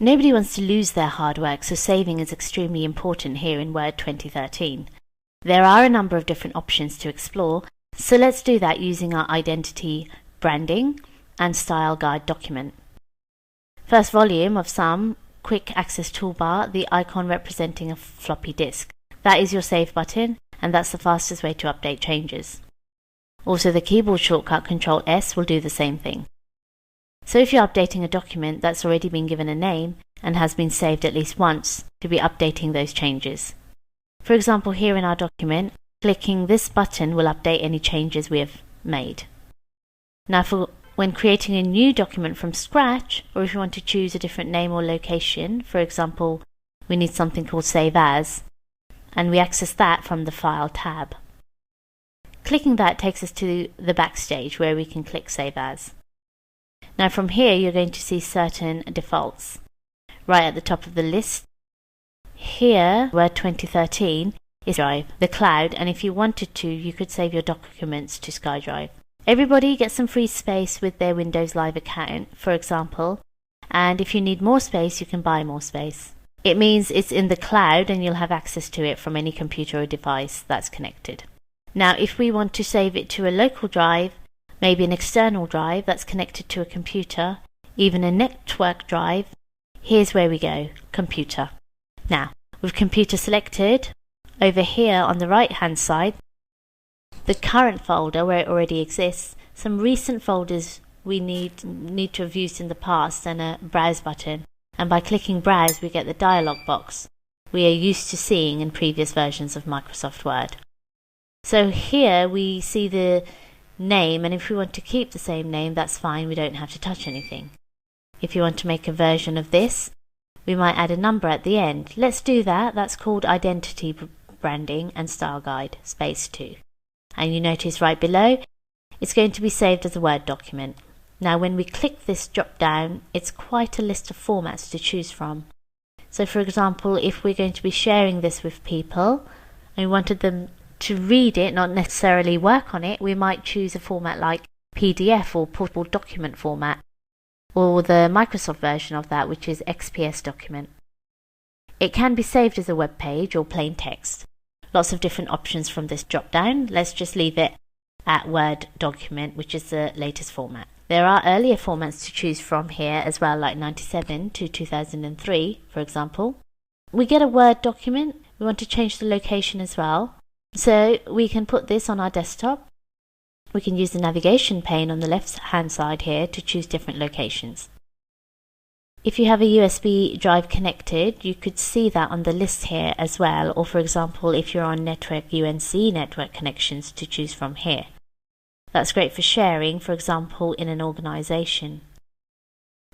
Nobody wants to lose their hard work, so saving is extremely important here in Word 2013. There are a number of different options to explore, so let's do that using our identity, branding, and style guide document. First volume of some quick access toolbar, the icon representing a floppy disk. That is your save button, and that's the fastest way to update changes. Also, the keyboard shortcut Ctrl S will do the same thing. So if you're updating a document that's already been given a name and has been saved at least once, to be updating those changes. For example, here in our document, clicking this button will update any changes we have made. Now when creating a new document from scratch, or if you want to choose a different name or location, for example, we need something called Save As, and we access that from the File tab. Clicking that takes us to the Backstage where we can click Save As. Now from here you're going to see certain defaults. Right at the top of the list, here, Word 2013 is Drive, the cloud, and if you wanted to, you could save your documents to SkyDrive. Everybody gets some free space with their Windows Live account, for example, and if you need more space, you can buy more space. It means it's in the cloud and you'll have access to it from any computer or device that's connected. Now, if we want to save it to a local drive, maybe an external drive that's connected to a computer, even a network drive, here's where we go, Computer. Now, with Computer selected, over here on the right hand side, the current folder where it already exists, some recent folders we need to have used in the past, and a Browse button. And by clicking Browse we get the dialog box we are used to seeing in previous versions of Microsoft Word. So here we see the name, and if we want to keep the same name, that's fine, we don't have to touch anything. If you want to make a version of this, we might add a number at the end. Let's do that. That's called Identity Branding and Style Guide, space 2. And you notice right below, it's going to be saved as a Word document. Now when we click this drop down, it's quite a list of formats to choose from. So for example, if we're going to be sharing this with people, and we wanted them to read it, not necessarily work on it, we might choose a format like PDF or portable document format, or the Microsoft version of that, which is XPS document. It can be saved as a web page or plain text. Lots of different options from this drop down. Let's just leave it at Word document, which is the latest format. There are earlier formats to choose from here as well, like 97 to 2003, for example. We get a Word document. We want to change the location as well. So we can put this on our desktop. We can use the navigation pane on the left hand side here to choose different locations. If you have a USB drive connected, you could see that on the list here as well, or for example if you're on network UNC network connections, to choose from here. That's great for sharing, for example in an organization.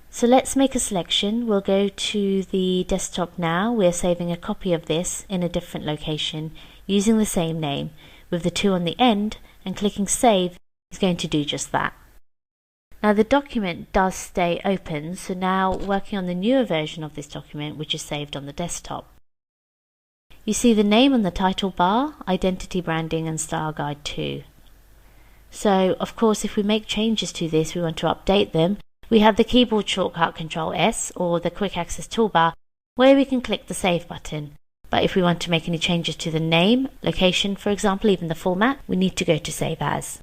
So let's make a selection. We'll go to the desktop now. We're saving a copy of this in a different location using the same name with the 2 on the end, and clicking Save is going to do just that. Now the document does stay open, so now working on the newer version of this document, which is saved on the desktop. You see the name on the title bar, Identity Branding and Style Guide 2. So of course if we make changes to this, we want to update them, we have the keyboard shortcut Ctrl S or the quick access toolbar where we can click the Save button. But if we want to make any changes to the name, location, for example, even the format, we need to go to Save As.